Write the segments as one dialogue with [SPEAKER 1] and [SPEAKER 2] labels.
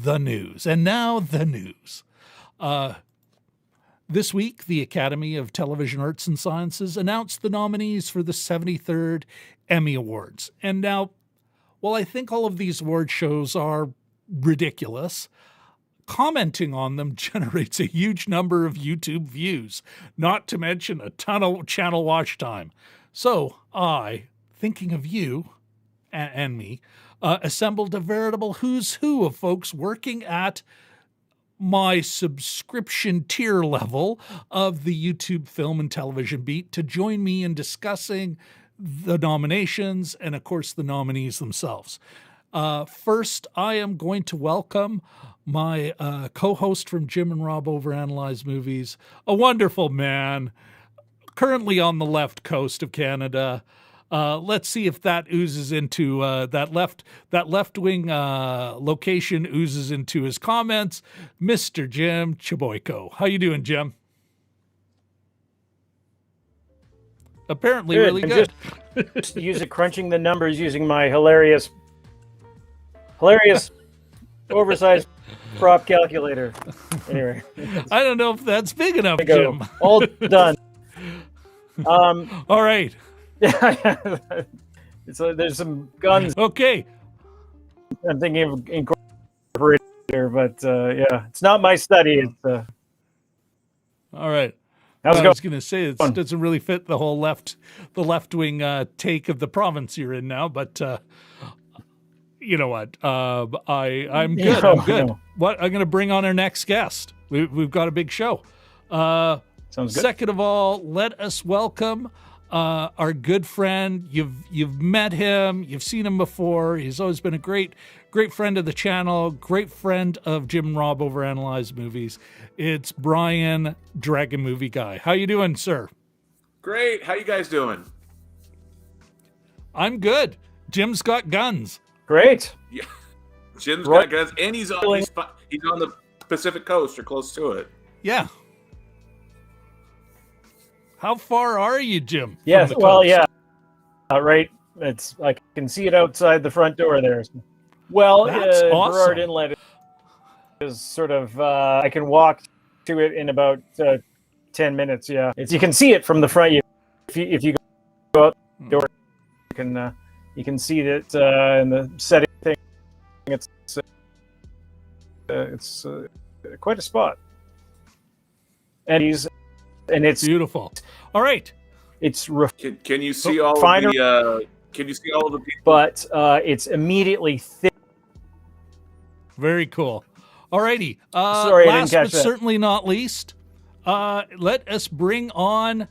[SPEAKER 1] the news. And now the news. This week, the Academy of Television Arts and Sciences announced the nominees for the 73rd Emmy Awards. And now, while I think all of these award shows are ridiculous, commenting on them generates a huge number of YouTube views, not to mention a ton of channel watch time. So I, thinking of you and me, assembled a veritable who's who of folks working at my subscription tier level of the YouTube Film and Television Beat to join me in discussing the nominations and, of course, the nominees themselves. First, I am going to welcome my co-host from Jim and Rob Overanalyze Movies, a wonderful man, currently on the left coast of Canada. Let's see if that oozes into that left-wing location oozes into his comments. Mr. Jim Cheboyko. How you doing, Jim? Apparently
[SPEAKER 2] good.
[SPEAKER 1] Really good.
[SPEAKER 2] Just crunching the numbers using my hilarious oversized prop calculator. Anyway,
[SPEAKER 1] I don't know if that's big enough, Jim.
[SPEAKER 2] All done.
[SPEAKER 1] All right.
[SPEAKER 2] So there's some guns.
[SPEAKER 1] Okay.
[SPEAKER 2] I'm thinking of incorporating here, but yeah, it's not my study. It's
[SPEAKER 1] all right.
[SPEAKER 2] How's it
[SPEAKER 1] I was
[SPEAKER 2] going?
[SPEAKER 1] going to say it doesn't really fit the whole left-wing take of the province you're in now, but you know what? I'm good.
[SPEAKER 2] Yeah,
[SPEAKER 1] I'm good.
[SPEAKER 2] no.
[SPEAKER 1] What I'm going to bring on our next guest. We've got a big show.
[SPEAKER 2] Sounds good.
[SPEAKER 1] Second of all, let us welcome our good friend. You've met him. You've seen him before. He's always been a great friend of the channel. Great friend of Jim and Rob Overanalyze Movies. It's Brian, Dragon Movie Guy. How you doing, sir?
[SPEAKER 3] Great. How you guys doing?
[SPEAKER 1] I'm good. Jim's got guns.
[SPEAKER 2] Great.
[SPEAKER 3] Yeah. Jim's got guns, and he's on the Pacific Coast or close to it.
[SPEAKER 1] Yeah. How far are you, Jim?
[SPEAKER 2] Yes. Well, yeah. Right. It's I can see it outside the front door there. Well,
[SPEAKER 1] That's awesome.
[SPEAKER 2] Burrard Inlet is sort of I can walk to it in about 10 minutes. Yeah, you can see it from the front. If you go out the door, you can see it in the setting thing. It's quite a spot, and it's
[SPEAKER 1] beautiful. All right,
[SPEAKER 2] it's
[SPEAKER 3] can you see all of the can you see all of the people?
[SPEAKER 2] But it's immediately thick.
[SPEAKER 1] Very cool. Alrighty.
[SPEAKER 2] Sorry,
[SPEAKER 1] last
[SPEAKER 2] I
[SPEAKER 1] but
[SPEAKER 2] didn't catch that.
[SPEAKER 1] certainly not least, let us bring on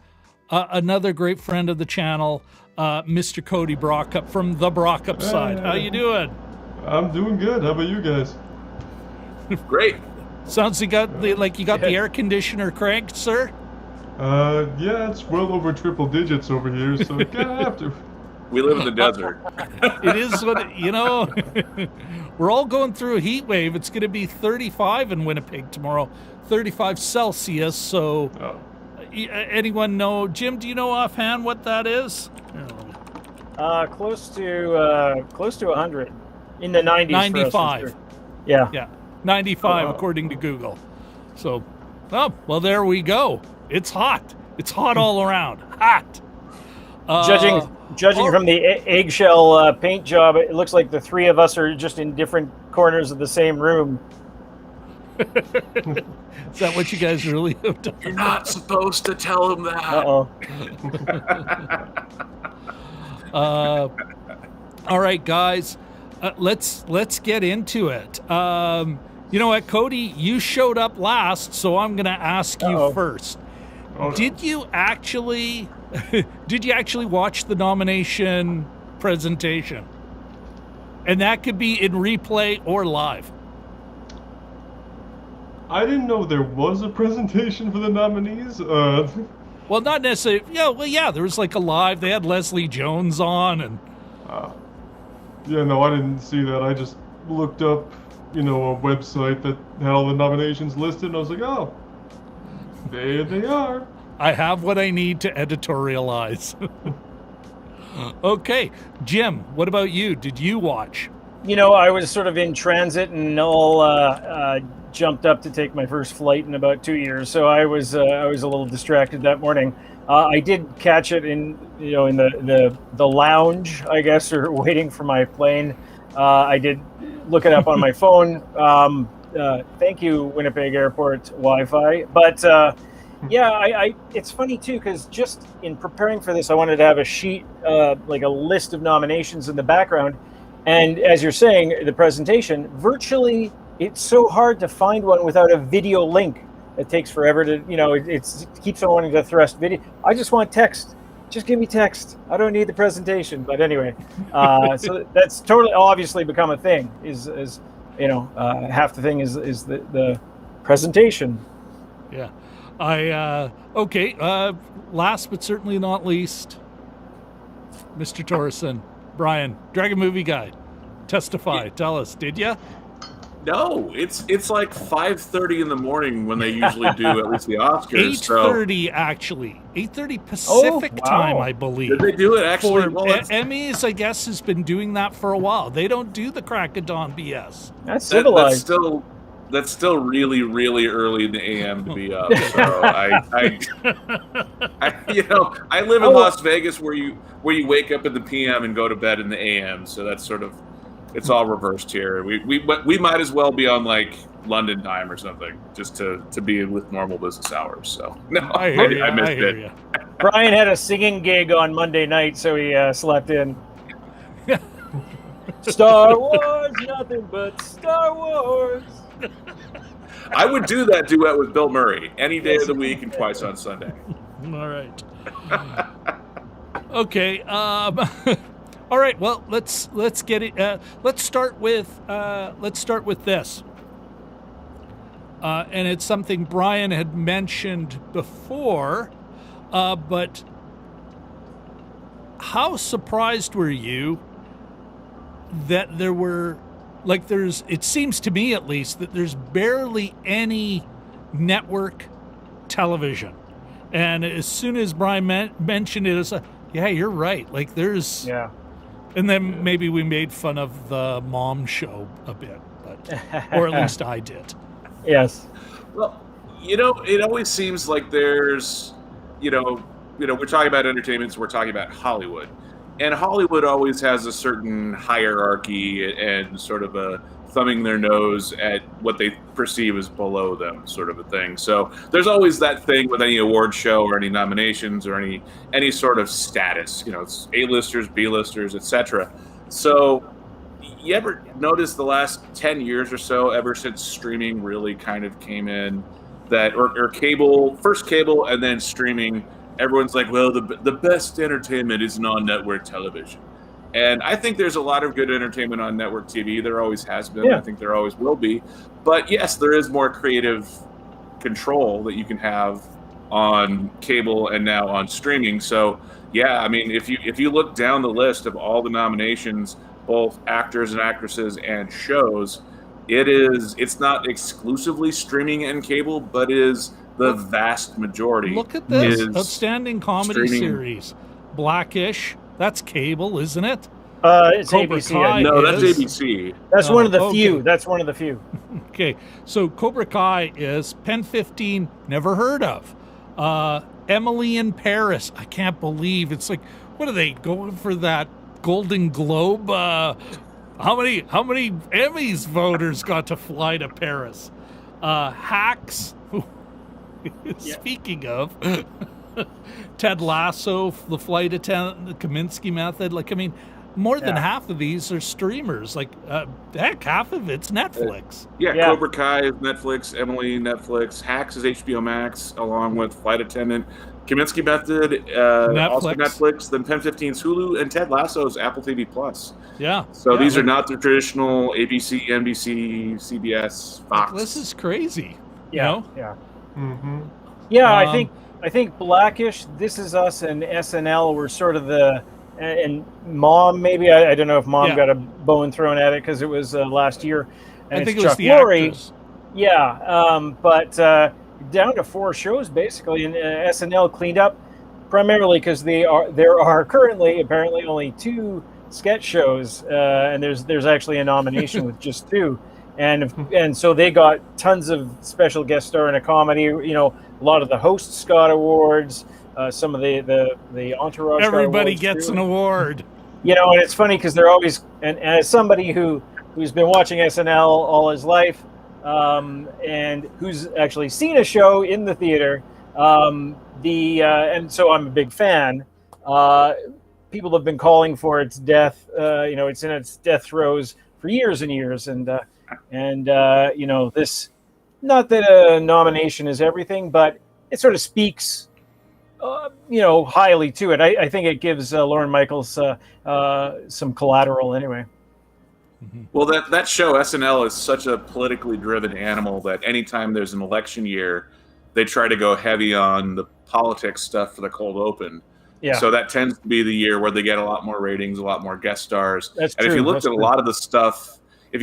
[SPEAKER 1] another great friend of the channel, Mr. Cody Brockup from the Brockup side. How you doing?
[SPEAKER 4] I'm doing good. How about you guys?
[SPEAKER 3] Great.
[SPEAKER 1] Sounds you got the air conditioner cranked, sir.
[SPEAKER 4] Yeah, it's well over triple digits over here, so you kind of have to.
[SPEAKER 3] We live in the desert.
[SPEAKER 1] It is what you know. We're all going through a heat wave. It's going to be 35 in Winnipeg tomorrow, 35 Celsius. So, anyone know, Jim? Do you know offhand what that is?
[SPEAKER 2] Close to 100, in the 90s.
[SPEAKER 1] 95. Yeah, 95 according to Google. So, well, there we go. It's hot. It's hot all around. Hot.
[SPEAKER 2] Judging from the eggshell paint job, it looks like the three of us are just in different corners of the same room.
[SPEAKER 1] Is that what you guys really have done?
[SPEAKER 3] You're not supposed to tell him that.
[SPEAKER 1] All right, guys, let's get into it. You know what, Cody? You showed up last, so I'm going to ask you first. Did you actually watch the nomination presentation? And that could be in replay or live.
[SPEAKER 4] I didn't know there was a presentation for the nominees.
[SPEAKER 1] Well, not necessarily. Yeah, there was like a live. They had Leslie Jones on, and
[SPEAKER 4] yeah, no, I didn't see that. I just looked up, a website that had all the nominations listed, and I was like, oh, there they are.
[SPEAKER 1] I have what I need to editorialize. Okay, Jim, what about you? Did you watch?
[SPEAKER 2] I was sort of in transit and all jumped up to take my first flight in about 2 years, so I was a little distracted that morning. I did catch it in the lounge, I guess, or waiting for my plane. I did look it up on my phone. Thank you, Winnipeg Airport Wi-Fi. But yeah, it's funny too, because just in preparing for this, I wanted to have a sheet, like a list of nominations in the background. And as you're saying, the presentation, virtually, it's so hard to find one without a video link. It takes forever to, it keeps on wanting to thrust video. I just want text. Just give me text. I don't need the presentation. But anyway, so that's totally obviously become a thing. Is half the thing is the presentation.
[SPEAKER 1] Yeah. Okay. Last but certainly not least, Mr. Torreson, Brian, Dragon Movie Guide. Testify.
[SPEAKER 3] Yeah.
[SPEAKER 1] Tell us, did ya?
[SPEAKER 3] No, it's like 5:30 in the morning when they usually do at least the Oscars.
[SPEAKER 1] 8:30 actually. 8:30 Pacific time, I believe.
[SPEAKER 3] Did they do it actually?
[SPEAKER 1] For
[SPEAKER 3] Well,
[SPEAKER 1] Emmys, I guess, has been doing that for a while. They don't do the crack of dawn BS.
[SPEAKER 2] That's civilized.
[SPEAKER 3] That's still really, really early in the AM to be up. So I live in Las Vegas where you wake up in the PM and go to bed in the AM. So that's sort of, it's all reversed here. We might as well be on like London time or something just to be with normal business hours. So no,
[SPEAKER 1] I missed
[SPEAKER 3] it.
[SPEAKER 1] You.
[SPEAKER 2] Brian had a singing gig on Monday night, so he slept in. Star Wars, nothing but Star Wars.
[SPEAKER 3] I would do that duet with Bill Murray any day of the week and twice on Sunday.
[SPEAKER 1] All right. Okay. All right. Well, let's get it. Let's start with this. And it's something Brian had mentioned before, but how surprised were you that there were, it seems to me at least, that there's barely any network television. And as soon as Brian mentioned it, it's like, yeah, you're right. Like there's,
[SPEAKER 2] yeah.
[SPEAKER 1] And then maybe we made fun of the mom show a bit, or at least I did.
[SPEAKER 2] Yes.
[SPEAKER 3] Well, it always seems like there's, we're talking about entertainment, so we're talking about Hollywood. And Hollywood always has a certain hierarchy and sort of a thumbing their nose at what they perceive as below them sort of a thing. So there's always that thing with any award show or any nominations or any sort of status, it's A-listers, B-listers, etc. So you ever notice the last 10 years or so, ever since streaming really kind of came in, that or cable, first cable and then streaming, everyone's like, well, the best entertainment is on-network television. And I think there's a lot of good entertainment on network TV. There always has been.
[SPEAKER 2] Yeah.
[SPEAKER 3] I think there always will be. But yes, there is more creative control that you can have on cable and now on streaming. So yeah, I mean, if you look down the list of all the nominations, both actors and actresses and shows, it's not exclusively streaming and cable, but is the vast majority.
[SPEAKER 1] Look at this outstanding comedy series, Blackish. That's cable, isn't it?
[SPEAKER 2] It's
[SPEAKER 1] Cobra
[SPEAKER 2] ABC.
[SPEAKER 1] Kai
[SPEAKER 3] No, that's
[SPEAKER 1] is-
[SPEAKER 3] ABC.
[SPEAKER 2] That's one of the
[SPEAKER 1] okay.
[SPEAKER 2] few. That's one of the few.
[SPEAKER 1] Okay, so Cobra Kai is Pen 15, never heard of. Emily in Paris, I can't believe it's like, what are they going for that Golden Globe? How many Emmys voters got to fly to Paris? Hacks. Speaking of, Ted Lasso, The Flight Attendant, the Kaminsky Method. More than half of these are streamers. Heck, half of it's Netflix.
[SPEAKER 3] Yeah, Cobra Kai is Netflix, Emily Netflix, Hacks is HBO Max, along with Flight Attendant, Kaminsky Method, also Netflix, then Pen 15's Hulu, and Ted Lasso's Apple TV Plus.
[SPEAKER 1] Yeah.
[SPEAKER 3] So these are not the traditional ABC, NBC, CBS, Fox.
[SPEAKER 1] This is crazy.
[SPEAKER 2] Yeah.
[SPEAKER 1] You know?
[SPEAKER 2] Yeah.
[SPEAKER 4] Mm-hmm.
[SPEAKER 2] Yeah, I think Blackish, This Is Us, and SNL were sort of and Mom, maybe. I don't know if Mom got a bone thrown at it because it was last year. And
[SPEAKER 1] I think
[SPEAKER 2] it's
[SPEAKER 1] it was
[SPEAKER 2] Chuck
[SPEAKER 1] the
[SPEAKER 2] Lorre.
[SPEAKER 1] actors.
[SPEAKER 2] Yeah, but down to 4 shows basically, and SNL cleaned up primarily because there are currently apparently only 2 sketch shows, and there's actually a nomination with just 2, and so they got tons of special guest star in a comedy. You know, a lot of the hosts got awards. Some of the entourage.
[SPEAKER 1] Everybody
[SPEAKER 2] got
[SPEAKER 1] gets
[SPEAKER 2] too.
[SPEAKER 1] an award.
[SPEAKER 2] You know, and it's funny because they're always, and as somebody who's been watching SNL all his life, and who's actually seen a show in the theater, and so I'm a big fan. People have been calling for its death. You know, it's in its death throes for years and years, and you know, this, not that a nomination is everything, but it sort of speaks, you know, highly to it. I think it gives Lorne Michaels some collateral anyway.
[SPEAKER 3] Well, that show SNL is such a politically driven animal that anytime there's an election year, they try to go heavy on the politics stuff for the cold open.
[SPEAKER 2] Yeah.
[SPEAKER 3] So that tends to be the year where they get a lot more ratings, a lot more guest stars.
[SPEAKER 2] That's
[SPEAKER 3] and
[SPEAKER 2] true.
[SPEAKER 3] if you looked at a lot of the stuff, they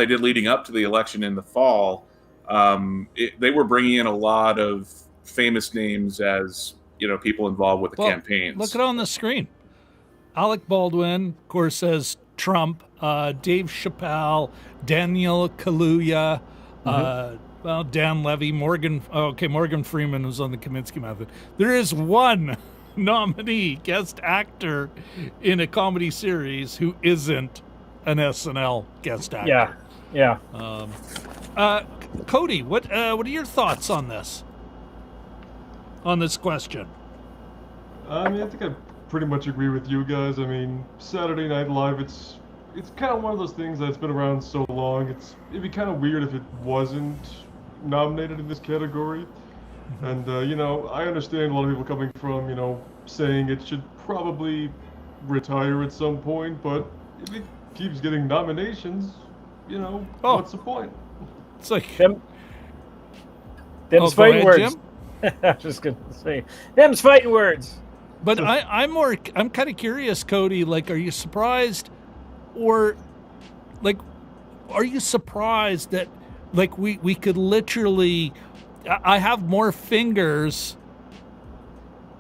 [SPEAKER 3] did leading up to the election in the fall, they were bringing in a lot of famous names as, you know, people involved with the campaigns.
[SPEAKER 1] Look at it on the screen. Alec Baldwin, of course, says Trump. Dave Chappelle, Daniel Kaluuya, well, Dan Levy, Morgan Freeman was on the Kaminsky Method. There is one nominee, guest actor in a comedy series who isn't an SNL guest actor.
[SPEAKER 2] Yeah.
[SPEAKER 1] Cody, what are your thoughts on this? On this question?
[SPEAKER 4] I mean, I think I pretty much agree with you guys. I mean, Saturday Night Live, it's kind of one of those things that's been around so long. It'd be kind of weird if it wasn't nominated in this category. And, you know, I understand a lot of people coming from, you know, saying it should probably retire at some point, but if it keeps getting nominations, you know, what's the point?
[SPEAKER 1] It's like...
[SPEAKER 2] Them's fighting words.
[SPEAKER 1] Jim?
[SPEAKER 2] I was just going to say, them's fighting words.
[SPEAKER 1] But I'm kind of curious, Cody, like, are you surprised, or like, are you surprised that, like, we could literally, I have more fingers,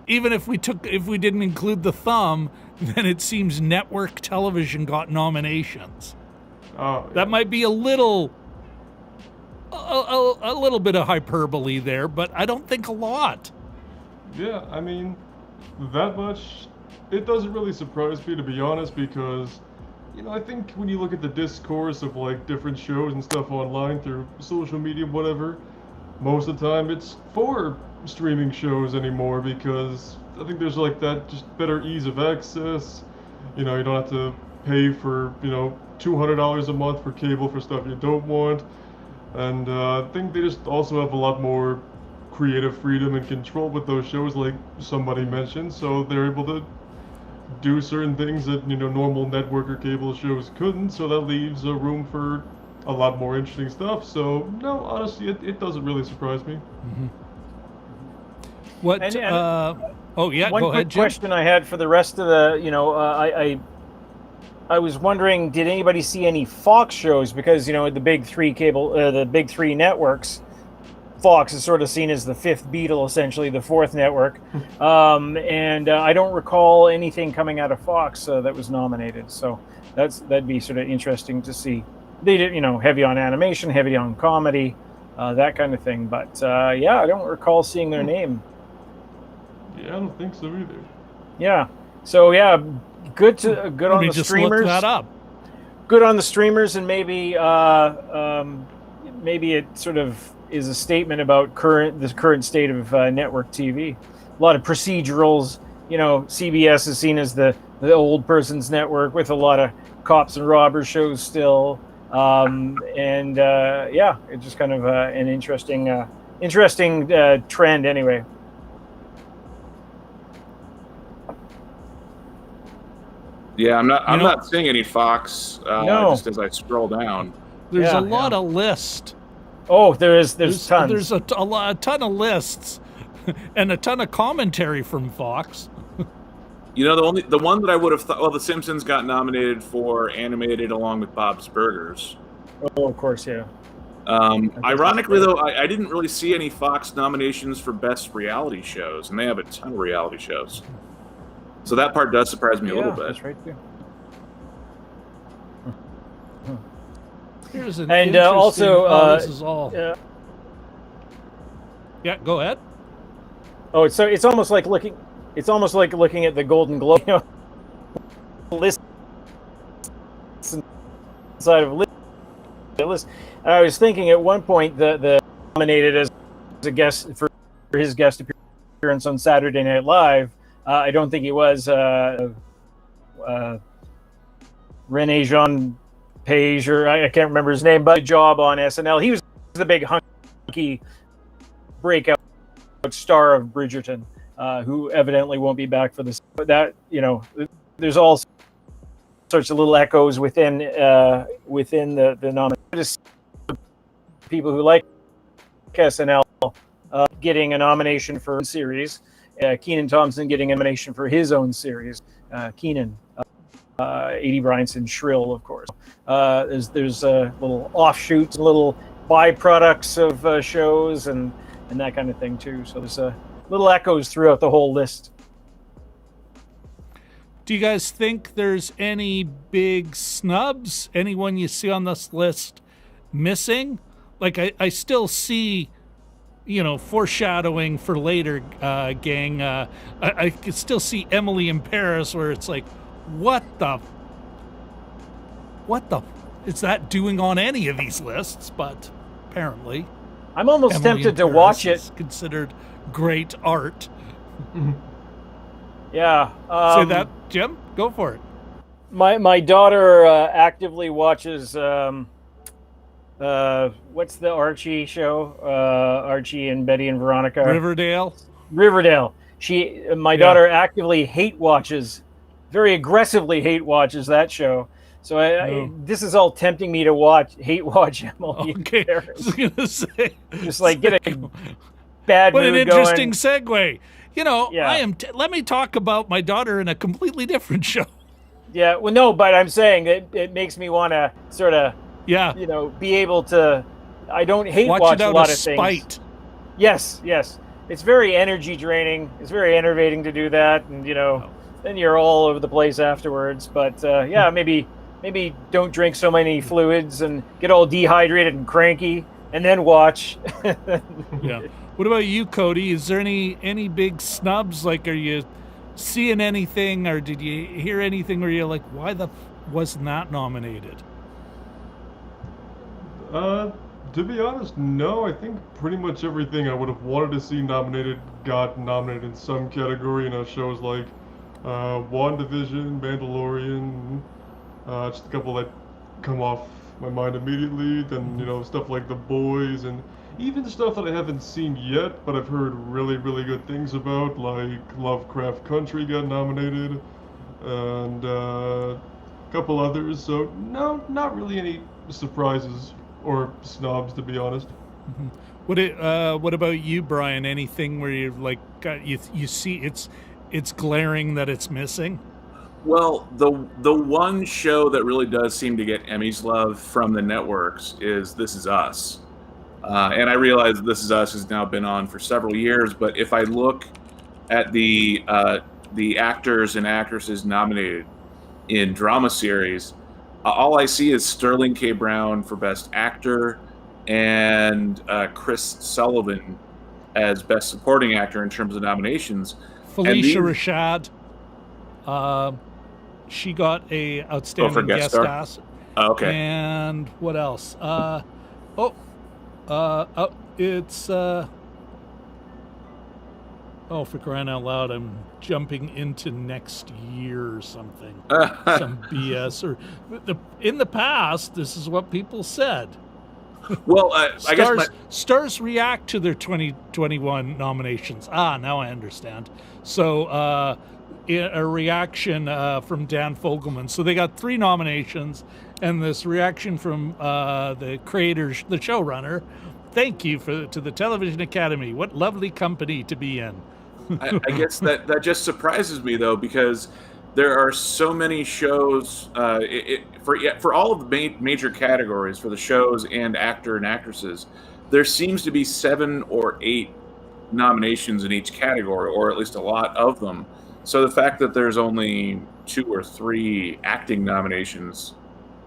[SPEAKER 1] even if we didn't include the thumb, than it seems network television got nominations.
[SPEAKER 4] Oh, yeah.
[SPEAKER 1] That might be a little bit of hyperbole there, but I don't think a lot.
[SPEAKER 4] Yeah, I mean, that much, it doesn't really surprise me, to be honest, because, you know, I think when you look at the discourse of, like, different shows and stuff online through social media, whatever, most of the time it's for streaming shows anymore, because I think there's, like, that just better ease of access. You know, you don't have to pay for, you know, $200 a month for cable for stuff you don't want. And I think they just also have a lot more creative freedom and control with those shows, like somebody mentioned, so they're able to do certain things that, you know, normal network or cable shows couldn't, so that leaves a room for a lot more interesting stuff. So no, honestly, it doesn't really surprise me.
[SPEAKER 1] What
[SPEAKER 2] And-
[SPEAKER 1] oh yeah,
[SPEAKER 2] One
[SPEAKER 1] go
[SPEAKER 2] quick
[SPEAKER 1] ahead, Jim.
[SPEAKER 2] question I had for the rest of the, you know, I was wondering, did anybody see any Fox shows? Because, you know, the big three networks, Fox is sort of seen as the fifth Beatle, essentially the fourth network, and I don't recall anything coming out of Fox that was nominated. So that'd be sort of interesting to see. They did, you know, heavy on animation, heavy on comedy, that kind of thing. But yeah, I don't recall seeing their name.
[SPEAKER 4] Yeah, I don't think so either.
[SPEAKER 2] Yeah. So yeah, good on
[SPEAKER 1] Let me
[SPEAKER 2] the
[SPEAKER 1] just
[SPEAKER 2] streamers.
[SPEAKER 1] look that up.
[SPEAKER 2] Good on the streamers, and maybe maybe it sort of is a statement about the current state of network TV. A lot of procedurals. You know, CBS is seen as the old person's network with a lot of cops and robbers shows still. And yeah, it's just kind of an interesting trend anyway.
[SPEAKER 3] Yeah, I'm not seeing any Fox.
[SPEAKER 2] No.
[SPEAKER 3] Just as I scroll down.
[SPEAKER 1] There's
[SPEAKER 2] Yeah,
[SPEAKER 1] a lot of lists.
[SPEAKER 2] Oh, there's tons.
[SPEAKER 1] There's a ton of lists and a ton of commentary from Fox.
[SPEAKER 3] You know, the one that I would have thought. Well, The Simpsons got nominated for animated along with Bob's Burgers.
[SPEAKER 2] Oh, of course, yeah.
[SPEAKER 3] Ironically, though, I didn't really see any Fox nominations for best reality shows, and they have a ton of reality shows. So that part does surprise me a little bit.
[SPEAKER 2] That's right too.
[SPEAKER 1] Here's an
[SPEAKER 2] And
[SPEAKER 1] interesting,
[SPEAKER 2] also,
[SPEAKER 1] this is all.
[SPEAKER 2] uh,
[SPEAKER 1] Yeah, go ahead.
[SPEAKER 2] oh, it's almost like looking at the Golden Globe, list inside of a list. And I was thinking at one point the nominated as a guest for his guest appearance on Saturday Night Live. I don't think he was Rene Jean Page, or I can't remember his name, but a job on SNL. He was the big hunky breakout star of Bridgerton, who evidently won't be back for this. But that, there's all sorts of little echoes within the nomination. People who like SNL getting a nomination for a series, Kenan Thompson getting a nomination for his own series, Kenan. 80 Bryanson Shrill, of course. There's little offshoots, little byproducts of shows and that kind of thing too. So there's little echoes throughout the whole list.
[SPEAKER 1] Do you guys think there's any big snubs? Anyone you see on this list missing? Like I still see, foreshadowing for later, gang. I can still see Emily in Paris, where it's like, what the is that doing on any of these lists? But apparently,
[SPEAKER 2] I'm almost
[SPEAKER 1] Emily
[SPEAKER 2] tempted
[SPEAKER 1] in
[SPEAKER 2] to
[SPEAKER 1] Paris
[SPEAKER 2] watch
[SPEAKER 1] is
[SPEAKER 2] it.
[SPEAKER 1] considered great art.
[SPEAKER 2] Yeah.
[SPEAKER 1] Say that, Jim. Go for it.
[SPEAKER 2] My daughter actively watches. What's the Archie show? Archie and Betty and Veronica.
[SPEAKER 1] Riverdale.
[SPEAKER 2] My daughter actively very aggressively hate watches that show. So this is all tempting me to hate watch Emily.
[SPEAKER 1] Okay. I was gonna say,
[SPEAKER 2] just like get a bad
[SPEAKER 1] what
[SPEAKER 2] mood
[SPEAKER 1] an interesting
[SPEAKER 2] going.
[SPEAKER 1] segue. Let me talk about my daughter in a completely different show.
[SPEAKER 2] Yeah, well, no, but I'm saying it makes me want to sort of, be able to. I don't hate watch a lot of
[SPEAKER 1] spite.
[SPEAKER 2] things. Yes, it's very energy draining. It's very enervating to do that, and then you're all over the place afterwards. But maybe don't drink so many fluids and get all dehydrated and cranky, and then watch.
[SPEAKER 1] Yeah. What about you, Cody? Is there any big snubs? Like, are you seeing anything, or did you hear anything where you're like, why wasn't that nominated?
[SPEAKER 4] To be honest, no. I think pretty much everything I would have wanted to see nominated got nominated in some category. Shows like WandaVision, Mandalorian, just a couple that come off my mind immediately. Then stuff like The Boys, and even stuff that I haven't seen yet, but I've heard really, really good things about, like Lovecraft Country got nominated, and a couple others. So no, not really any surprises or snobs, to be honest.
[SPEAKER 1] Mm-hmm. What about you, Brian? Anything where you're like, you see it's glaring that it's missing?
[SPEAKER 3] Well, the one show that really does seem to get Emmy's love from the networks is This Is Us. And I realize This Is Us has now been on for several years, but if I look at the actors and actresses nominated in drama series, all I see is Sterling K. Brown for Best Actor and Chris Sullivan as Best Supporting Actor in terms of nominations.
[SPEAKER 1] Felicia Rashad, she got a outstanding guest star.
[SPEAKER 3] Okay.
[SPEAKER 1] And what else? It's for crying out loud, I'm jumping into next year or something. Some BS. Or in the past, this is what people said.
[SPEAKER 3] Well, I guess
[SPEAKER 1] stars react to their 2021 nominations. Now I understand. So a reaction from Dan Fogelman. So they got 3 nominations, and this reaction from the creators, the showrunner. Thank you to the Television Academy. What lovely company to be in.
[SPEAKER 3] I guess that just surprises me, though, because there are so many shows for all of the major categories for the shows and actor and actresses. There seems to be 7 or 8 nominations in each category, or at least a lot of them. So the fact that there's only 2 or 3 acting nominations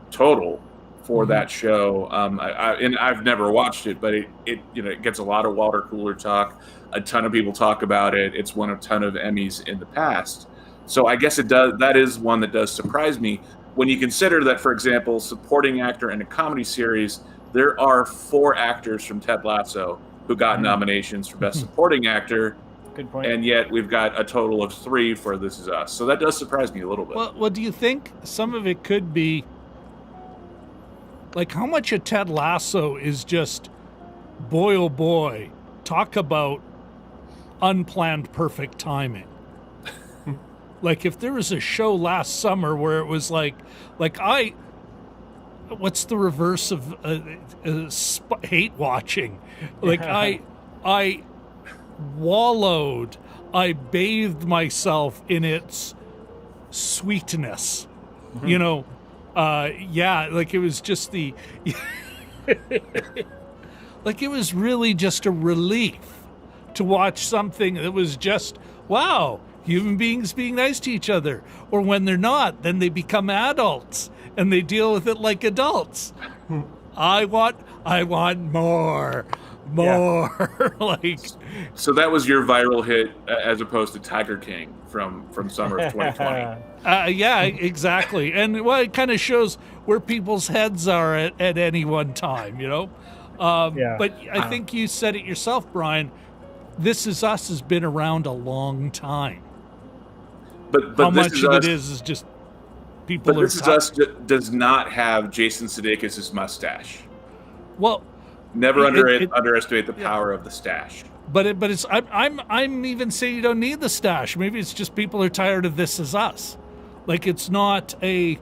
[SPEAKER 3] total for that show. And I've never watched it, but it gets a lot of water cooler talk. A ton of people talk about it. It's won a ton of Emmys in the past. So I guess it does. That is one that does surprise me when you consider that, for example, supporting actor in a comedy series, there are 4 actors from Ted Lasso who got nominations for Best Supporting Actor.
[SPEAKER 2] Good point.
[SPEAKER 3] And yet we've got a total of 3 for This Is Us. So that does surprise me a little bit.
[SPEAKER 1] Well, do you think some of it could be like how much of Ted Lasso is just, boy, oh boy, talk about unplanned perfect timing. Like if there was a show last summer where it was what's the reverse of hate watching? Like I wallowed, I bathed myself in its sweetness, you know. Like it was just like it was really just a relief to watch something that was just, wow, human beings being nice to each other. Or when they're not, then they become adults and they deal with it like adults. I want more. Like,
[SPEAKER 3] so that was your viral hit as opposed to Tiger King from summer of 2020.
[SPEAKER 1] Yeah, exactly. And well, it kind of shows where people's heads are at any one time, you know. But I think you said it yourself, Brian. This Is Us has been around a long time.
[SPEAKER 3] But
[SPEAKER 1] how much of it is just people.
[SPEAKER 3] But This Is Us does not have Jason Sudeikis' mustache.
[SPEAKER 1] Well,
[SPEAKER 3] never underestimate the power of the stash.
[SPEAKER 1] But it's I'm even saying you don't need the stash. Maybe it's just people are tired of This Is Us. Like it's not a,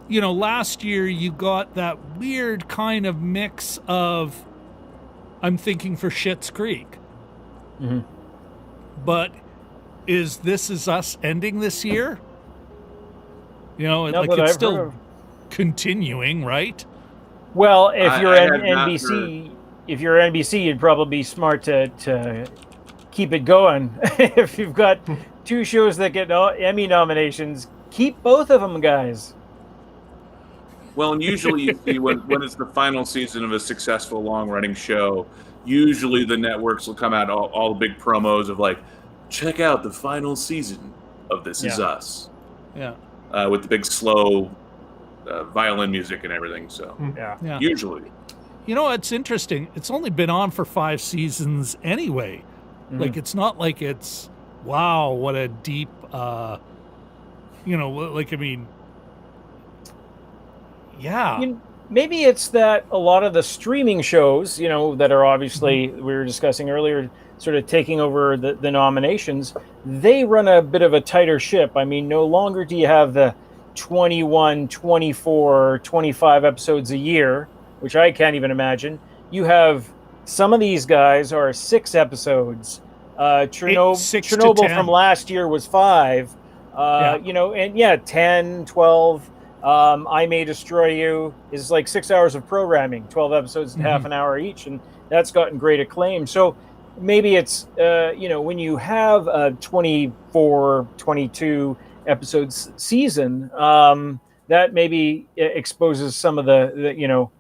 [SPEAKER 1] you know, last year you got that weird kind of mix of, I'm thinking for Schitt's Creek.
[SPEAKER 2] Mm-hmm.
[SPEAKER 1] But is This Is Us ending this year? You know,
[SPEAKER 2] No,
[SPEAKER 1] like
[SPEAKER 2] but
[SPEAKER 1] it's
[SPEAKER 2] I've
[SPEAKER 1] still
[SPEAKER 2] heard of-
[SPEAKER 1] continuing, right?
[SPEAKER 2] Well, if you're
[SPEAKER 3] I
[SPEAKER 2] an
[SPEAKER 3] had not
[SPEAKER 2] NBC, you'd probably be smart to keep it going. If you've got 2 shows that get Emmy nominations, keep both of them, guys.
[SPEAKER 3] Well, and usually you see when it's the final season of a successful long-running show, usually the networks will come out all the big promos of like, check out the final season of This Is Us.
[SPEAKER 1] Yeah.
[SPEAKER 3] With the big slow violin music and everything. So
[SPEAKER 1] Yeah.
[SPEAKER 3] usually.
[SPEAKER 1] You know, it's interesting. It's only been on for 5 seasons anyway.
[SPEAKER 2] Mm-hmm.
[SPEAKER 1] Like, it's not like it's, wow, what a deep, you know, like, I mean, yeah.
[SPEAKER 2] Maybe it's that a lot of the streaming shows, you know, that are obviously, we were discussing earlier, sort of taking over the nominations, they run a bit of a tighter ship. I mean, no longer do you have the 21, 24, 25 episodes a year, which I can't even imagine. You have some of these guys are 6 episodes.
[SPEAKER 1] 6 to
[SPEAKER 2] Chernobyl
[SPEAKER 1] 10.
[SPEAKER 2] from last year was 5. You know, and 10, 12. I May Destroy You is like 6 hours of programming, 12 episodes and half an hour each, and that's gotten great acclaim. So maybe it's, you know, when you have a 24, 22 episodes season, that maybe exposes some of the you know,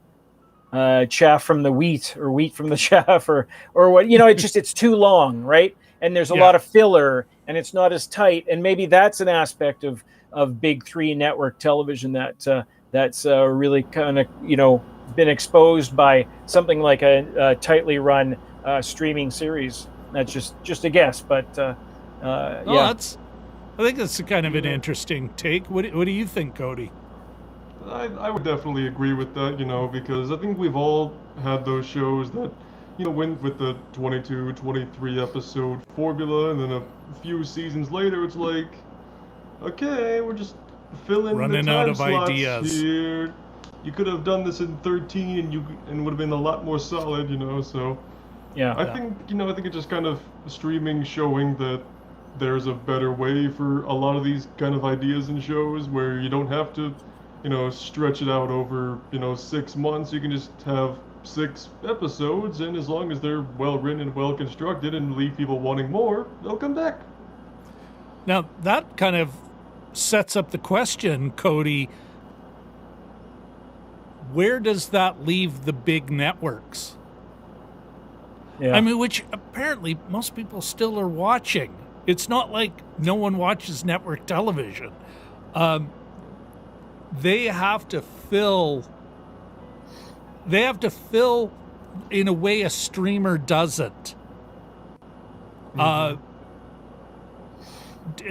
[SPEAKER 2] chaff from the wheat or wheat from the chaff or what, you know, it's too long, right? And there's a lot of filler and it's not as tight. And maybe that's an aspect of big 3 network television that's really kind of, you know, been exposed by something like a tightly run streaming series. That's just a guess, but
[SPEAKER 1] I think that's kind of an interesting take. What do you think, Cody?
[SPEAKER 4] I would definitely agree with that, you know, because I think we've all had those shows that, you know, went with the 22, 23 episode formula, and then a few seasons later, it's like, okay, we're just filling
[SPEAKER 1] running
[SPEAKER 4] the time
[SPEAKER 1] out of
[SPEAKER 4] slots
[SPEAKER 1] ideas
[SPEAKER 4] here. You could have done this in 13, and would have been a lot more solid, you know. So, I think it's just kind of streaming showing that there's a better way for a lot of these kind of ideas and shows where you don't have to, you know, stretch it out over, you know, 6 months. You can just have 6 episodes, and as long as they're well written and well constructed and leave people wanting more, they'll come back.
[SPEAKER 1] Now, that kind of sets up the question, Cody. where does that leave the big networks?
[SPEAKER 2] Yeah.
[SPEAKER 1] I mean, which apparently most people still are watching. It's not like no one watches network television. They have to fill. They have to fill in a way a streamer doesn't. Where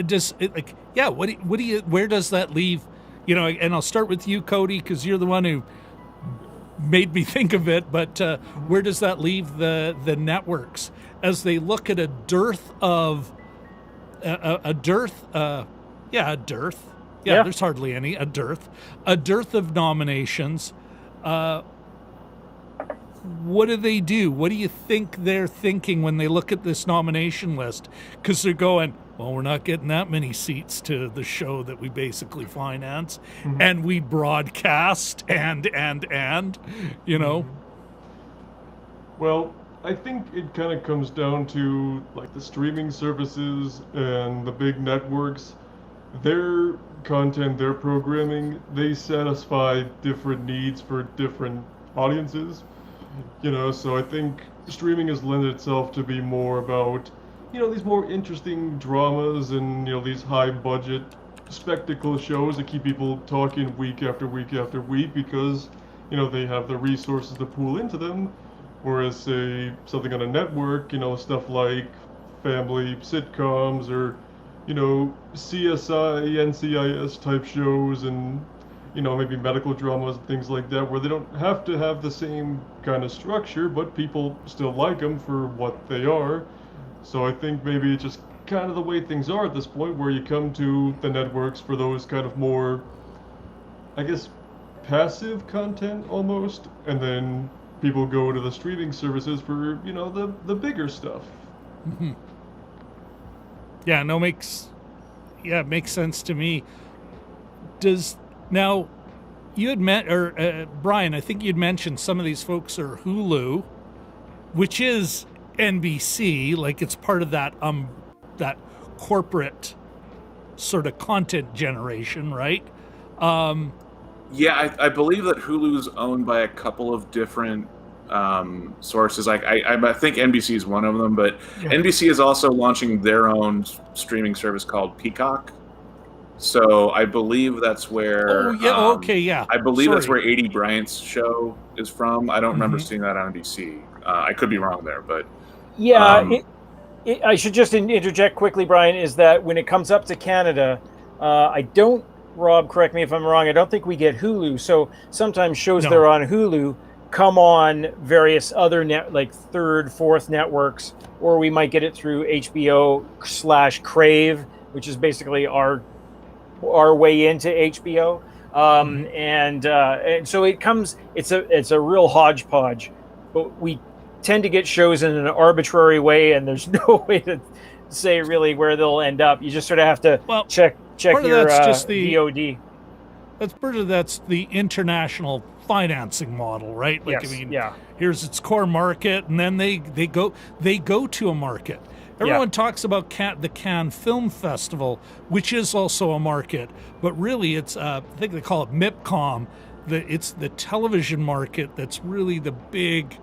[SPEAKER 1] does that leave? You know, and I'll start with you, Cody, because you're the one who made me think of it. But where does that leave the networks as they look at a dearth of a dearth? Yeah, there's hardly any. A dearth of nominations. What do they do? What do you think they're thinking when they look at this nomination list? Because they're going, well, we're not getting that many seats to the show that we basically finance, and we broadcast, and you know.
[SPEAKER 4] Well, I think it kind of comes down to like the streaming services and the big networks. Their content, their programming, they satisfy different needs for different audiences. You know, so I think streaming has lent itself to be more about, you know, these more interesting dramas and, you know, these high budget spectacle shows that keep people talking week after week after week because, you know, they have the resources to pool into them. Whereas, say, something on a network, you know, stuff like family sitcoms or, you know, CSI, NCIS type shows and, you know, maybe medical dramas and things like that, where they don't have to have the same kind of structure, but people still like them for what they are. So I think maybe it's just kind of the way things are at this point, where you come to the networks for those kind of more, I guess, passive content almost, and then people go to the streaming services for, you know, the bigger stuff.
[SPEAKER 1] Mm-hmm. Yeah, no, makes sense to me. Now, you had Brian, I think you'd mentioned some of these folks are Hulu, which is NBC, like it's part of that corporate sort of content generation, right?
[SPEAKER 3] Yeah, I believe that Hulu's owned by a couple of different sources. I think NBC is one of them, but NBC is also launching their own streaming service called Peacock. So I believe that's where. I believe that's where A.D. Bryant's show is from. I don't remember seeing that on NBC. I could be wrong there, but
[SPEAKER 2] yeah. I should just interject quickly, Brian. Is that when it comes up to Canada, Rob, correct me if I'm wrong, I don't think we get Hulu. So sometimes shows that are on Hulu come on various other like third, fourth networks, or we might get it through HBO/Crave, which is basically our way into HBO. And so it comes. It's a real hodgepodge, but we tend to get shows in an arbitrary way, and there's no way to say really where they'll end up. You just sort of have to check your VOD.
[SPEAKER 1] That's the international financing model, right? Like, yes, here's its core market, and then they go to a market. Everyone talks about the Cannes Film Festival, which is also a market, but really it's I think they call it MIPCOM. It's the television market that's really the big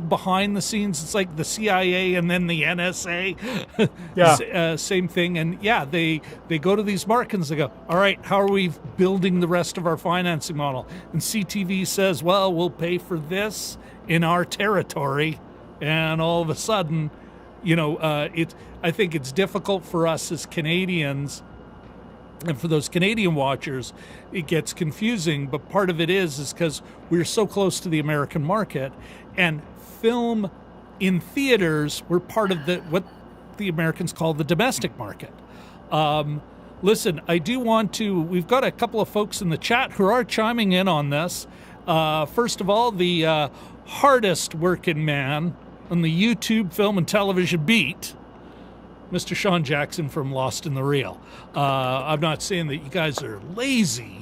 [SPEAKER 1] behind the scenes. It's like the CIA and then the NSA. Same thing. And they go to these markets and they go, all right, how are we building the rest of our financing model? And CTV says, well, we'll pay for this in our territory. And all of a sudden, I think it's difficult for us as Canadians, and for those Canadian watchers, it gets confusing. But part of it is because we're so close to the American market, and film in theaters, we're part of what the Americans call the domestic market. Listen, I do want to. We've got a couple of folks in the chat who are chiming in on this. First of all, the hardest working man on the YouTube film and television beat, Mr. Sean Jackson from Lost in the Reel. I'm not saying that you guys are lazy.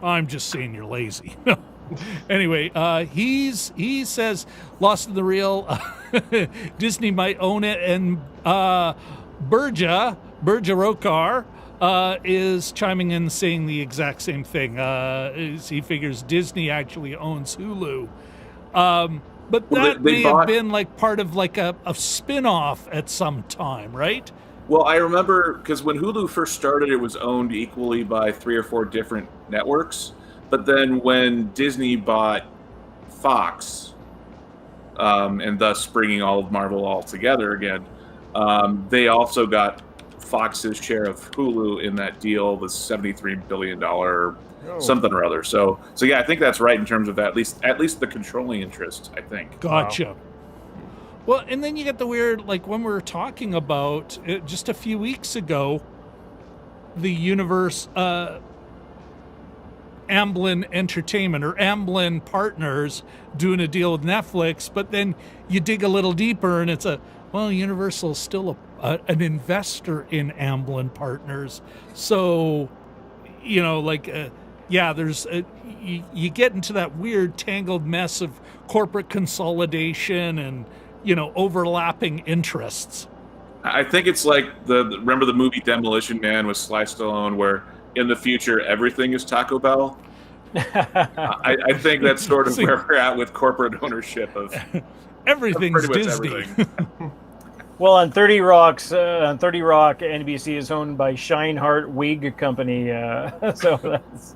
[SPEAKER 1] I'm just saying you're lazy. Anyway, he says Lost in the Reel, Disney might own it, and Berja Rokar is chiming in saying the exact same thing. He figures Disney actually owns Hulu. But that may have been like part of like a spin-off at some time, right?
[SPEAKER 3] Well, I remember because when Hulu first started, it was owned equally by 3 or 4 different networks. But then when Disney bought Fox, and thus bringing all of Marvel all together again, they also got Fox's share of Hulu in that deal, the $73 billion something or other. So yeah, I think that's right in terms of at least the controlling interest, I think.
[SPEAKER 1] Gotcha. Wow. Well, and then you get the weird, like when we were talking about just a few weeks ago, the universe, Amblin Entertainment or Amblin Partners doing a deal with Netflix, but then you dig a little deeper and it's Universal's still an investor in Amblin Partners. So, there's you get into that weird tangled mess of corporate consolidation and overlapping interests.
[SPEAKER 3] I think it's like remember the movie Demolition Man with Sly Stallone, where in the future everything is Taco Bell. I think that's sort of where we're at with corporate ownership of
[SPEAKER 1] everything's Disney.
[SPEAKER 3] Everything.
[SPEAKER 2] Well, on 30 Rock, NBC is owned by Scheinhart Wig Company. So that's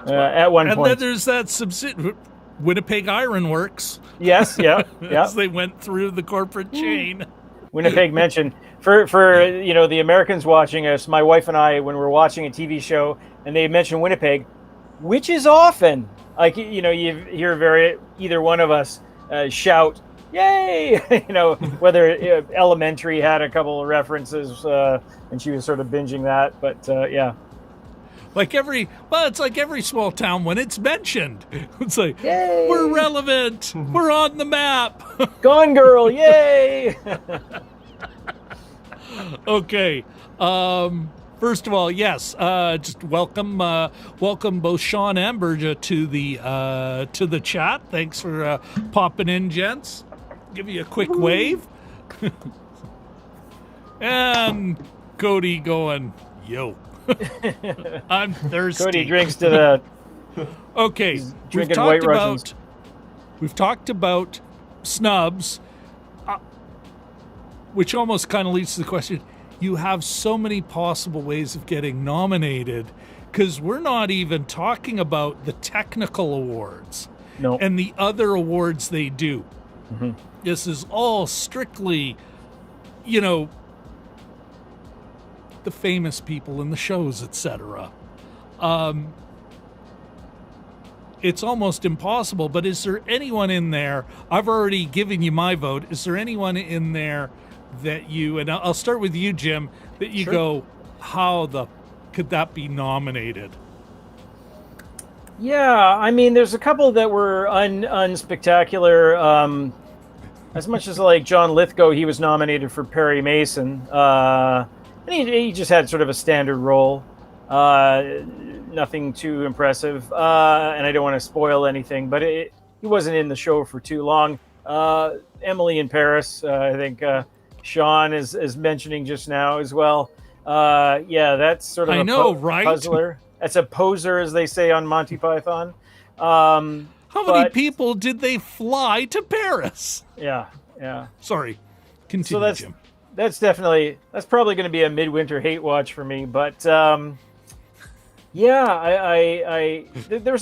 [SPEAKER 2] at one point.
[SPEAKER 1] And then there's that subsidiary, Winnipeg Iron Works.
[SPEAKER 2] Yes, yeah.
[SPEAKER 1] As they went through the corporate chain.
[SPEAKER 2] Winnipeg mentioned for the Americans watching us, my wife and I, when we're watching a TV show and they mention Winnipeg, which is often like you hear either one of us shout, "Yay!" Whether Elementary had a couple of references and she was sort of binging that, but yeah.
[SPEAKER 1] It's like every small town when it's mentioned. It's like,
[SPEAKER 2] yay!
[SPEAKER 1] We're relevant. We're on the map.
[SPEAKER 2] Gone Girl, yay!
[SPEAKER 1] Okay. First of all, yes. Just welcome both Sean and Berja to the chat. Thanks for popping in, gents. Give you a quick wave. And Cody going, yo. I'm thirsty.
[SPEAKER 2] Cody drinks to that.
[SPEAKER 1] Okay, we've talked about snubs, which almost kind of leads to the question: you have so many possible ways of getting nominated, because we're not even talking about the technical awards and the other awards they do.
[SPEAKER 2] Mm-hmm.
[SPEAKER 1] This is all strictly, the famous people in the shows, etc. It's almost impossible, but is there anyone in there? I've already given you my vote. Is there anyone in there that you, and I'll start with you, Jim, that you go, how could that be nominated?
[SPEAKER 2] Yeah, I mean, there's a couple that were unspectacular. As much as like John Lithgow, he was nominated for Perry Mason. And he just had sort of a standard role, nothing too impressive. And I don't want to spoil anything, but he wasn't in the show for too long. Emily in Paris, I think Sean is mentioning just now as well. Yeah, that's sort of puzzler. That's a poser, as they say on Monty Python.
[SPEAKER 1] How many people did they fly to Paris?
[SPEAKER 2] Yeah.
[SPEAKER 1] Sorry, continue, Jim.
[SPEAKER 2] That's probably going to be a midwinter hate watch for me. But there's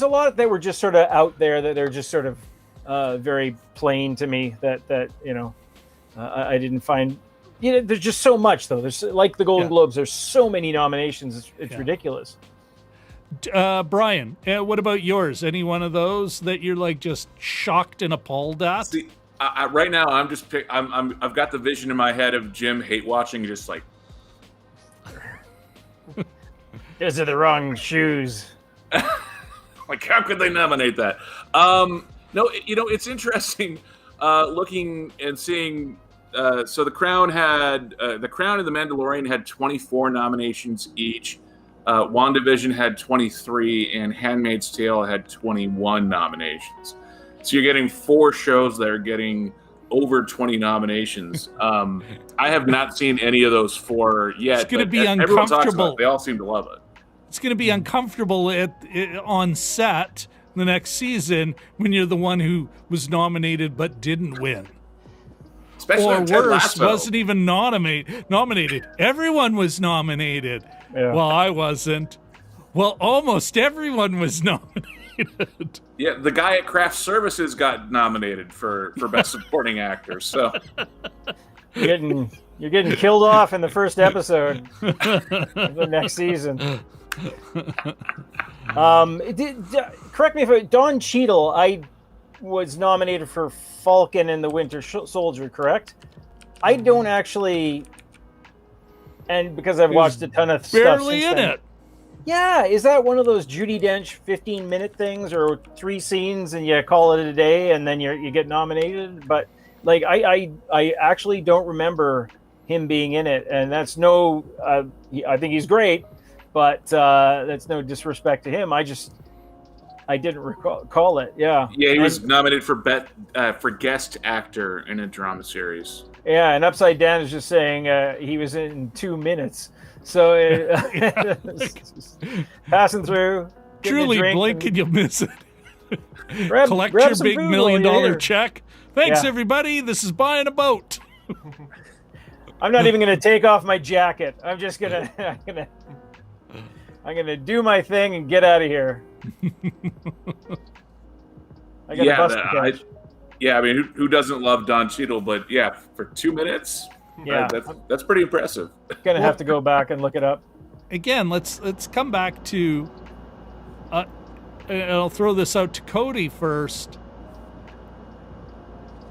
[SPEAKER 2] a lot that were just sort of out there that they're just sort of very plain to me that I didn't find. There's just so much though. There's like the Golden Globes. There's so many nominations. It's ridiculous.
[SPEAKER 1] Brian, what about yours? Any one of those that you're like just shocked and appalled at?
[SPEAKER 3] See, right now, I've got the vision in my head of Jim hate watching, just like.
[SPEAKER 2] Those are the wrong shoes.
[SPEAKER 3] Like, how could they nominate that? No, it's interesting looking and seeing. So the Crown and The Mandalorian had 24 nominations each. WandaVision had 23, and Handmaid's Tale had 21 nominations. So you're getting 4 shows that are getting over 20 nominations. I have not seen any of those 4 yet.
[SPEAKER 1] It's going to
[SPEAKER 3] but
[SPEAKER 1] be
[SPEAKER 3] everyone talks about
[SPEAKER 1] uncomfortable.
[SPEAKER 3] it. They all seem to love it.
[SPEAKER 1] It's going to be uncomfortable on set the next season when you're the one who was nominated but didn't win.
[SPEAKER 3] Especially
[SPEAKER 1] Or
[SPEAKER 3] on Ted
[SPEAKER 1] worse,
[SPEAKER 3] Lasso.
[SPEAKER 1] wasn't even nominated. Everyone was nominated.
[SPEAKER 2] Yeah.
[SPEAKER 1] Well, I wasn't. Well, almost everyone was nominated.
[SPEAKER 3] Yeah, the guy at Craft Services got nominated for Best Supporting Actor. So
[SPEAKER 2] You're getting killed off in the first episode of the next season. Correct me if Don Cheadle, I was nominated for Falcon and the Winter Soldier, correct? I don't actually, and because I've watched a ton of stuff
[SPEAKER 1] Barely
[SPEAKER 2] since
[SPEAKER 1] in
[SPEAKER 2] then.
[SPEAKER 1] it.
[SPEAKER 2] Yeah, is that one of those Judi Dench 15-minute things, or 3 scenes and you call it a day and then you get nominated? But like, I actually don't remember him being in it, and that's no. I think he's great, but that's no disrespect to him. I didn't recall it. Yeah.
[SPEAKER 3] yeah, he was nominated for guest actor in a drama series.
[SPEAKER 2] Yeah, and Upside Down is just saying he was in 2 minutes. So passing through. getting a
[SPEAKER 1] Truly,
[SPEAKER 2] drink
[SPEAKER 1] blink and you'll miss it.
[SPEAKER 2] grab
[SPEAKER 1] your
[SPEAKER 2] some
[SPEAKER 1] big
[SPEAKER 2] food
[SPEAKER 1] $1
[SPEAKER 2] while you're
[SPEAKER 1] million
[SPEAKER 2] here.
[SPEAKER 1] check. Thanks,
[SPEAKER 2] Yeah.
[SPEAKER 1] everybody. This is buying a boat.
[SPEAKER 2] I'm not even going to take off my jacket. I'm just gonna I'm gonna do my thing and get out of here. I got a bus to catch.
[SPEAKER 3] I mean, who doesn't love Don Cheadle? But yeah, for 2 minutes,
[SPEAKER 2] Yeah.
[SPEAKER 3] that's pretty impressive.
[SPEAKER 2] Gonna have to go back and look it up.
[SPEAKER 1] Again, let's come back to. And I'll throw this out to Cody first.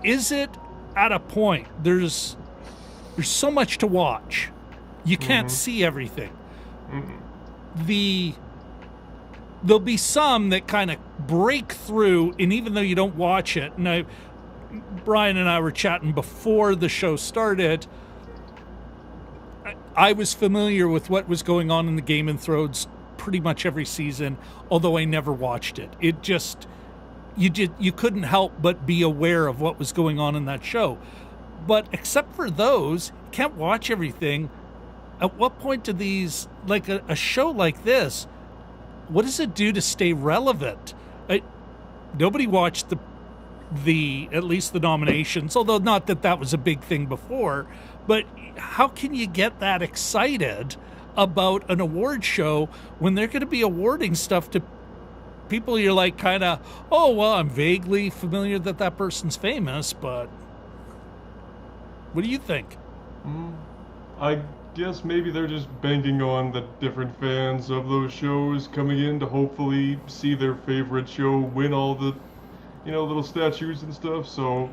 [SPEAKER 1] Is it at a point there's so much to watch, you can't see everything. There'll be some that kind of break through, and even though you don't watch it, and Brian and I were chatting before the show started, I was familiar with what was going on in the Game of Thrones pretty much every season, although I never watched it. It just you couldn't help but be aware of what was going on in that show. But except for those, you can't watch everything. At what point do these, like a show like this, what does it do to stay relevant? Nobody watched the at least the nominations, although not that was a big thing before. But how can you get that excited about an award show when they're going to be awarding stuff to people you're like kind of, oh, well, I'm vaguely familiar that person's famous, but what do you think?
[SPEAKER 4] I guess maybe they're just banking on the different fans of those shows coming in to hopefully see their favorite show win all the, little statues and stuff. So,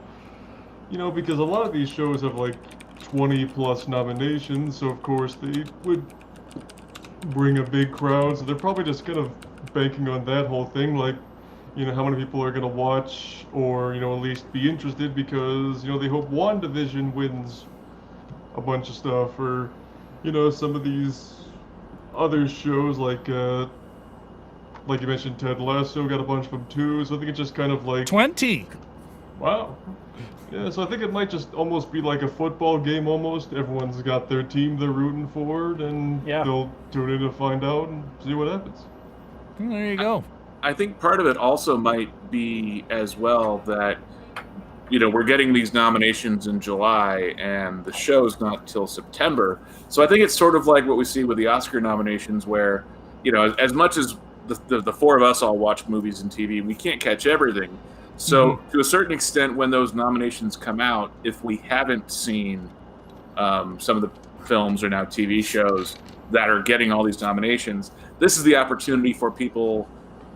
[SPEAKER 4] because a lot of these shows have like 20 plus nominations, so of course they would bring a big crowd. So they're probably just kind of banking on that whole thing, like, how many people are going to watch or, at least be interested because, they hope WandaVision wins a bunch of stuff, or, some of these other shows like you mentioned, Ted Lasso got a bunch of them too. So I think it's just kind of like
[SPEAKER 1] 20.
[SPEAKER 4] Wow. Yeah, so I think it might just almost be like a football game almost. Everyone's got their team they're rooting for, and they'll tune in to find out and see what happens.
[SPEAKER 1] There you go.
[SPEAKER 3] I think part of it also might be as well that, we're getting these nominations in July and the show's not till September. So I think it's sort of like what we see with the Oscar nominations where, as much as the four of us all watch movies and TV, we can't catch everything. So to a certain extent, when those nominations come out, if we haven't seen some of the films or now TV shows that are getting all these nominations, this is the opportunity for people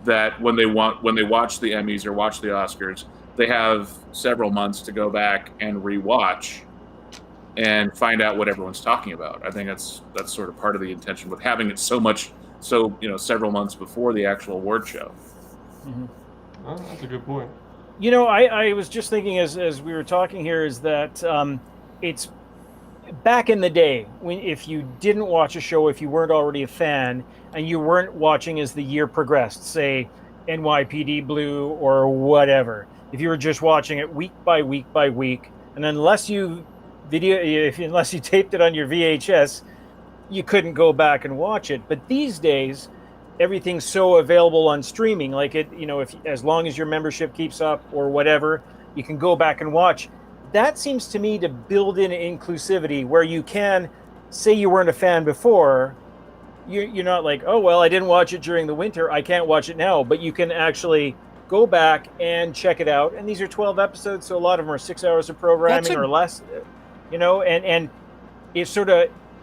[SPEAKER 3] that when they watch the Emmys or watch the Oscars, they have several months to go back and rewatch and find out what everyone's talking about. I think that's sort of part of the intention with having it several months before the actual award show.
[SPEAKER 4] Oh, that's a good point.
[SPEAKER 2] I was just thinking as we were talking here is that it's back in the day when if you didn't watch a show, if you weren't already a fan and you weren't watching as the year progressed, say NYPD Blue or whatever, if you were just watching it week by week by week, and unless you taped it on your VHS, you couldn't go back and watch it. But these days, everything's so available on streaming. Like it, if as long as your membership keeps up or whatever, you can go back and watch. That seems to me to build in inclusivity where you can say you weren't a fan before. You're not like, oh, well, I didn't watch it during the winter, I can't watch it now. But you can actually go back and check it out. And these are 12 episodes, so a lot of them are 6 hours of programming or less. And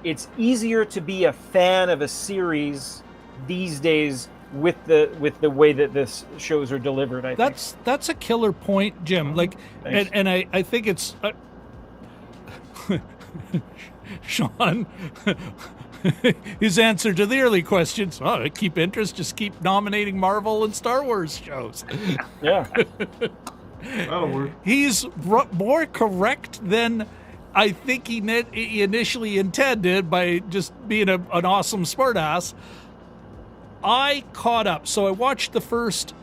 [SPEAKER 2] it's easier to be a fan of a series these days with the way that this shows are delivered. I think
[SPEAKER 1] that's a killer point, Jim. Like, and I think it's Sean. His answer to the early questions: keep interest, just keep nominating Marvel and Star Wars shows.
[SPEAKER 2] Yeah,
[SPEAKER 4] that'll work.
[SPEAKER 1] He's more correct than I think he initially intended by just being an awesome smartass. I caught up. So I watched the first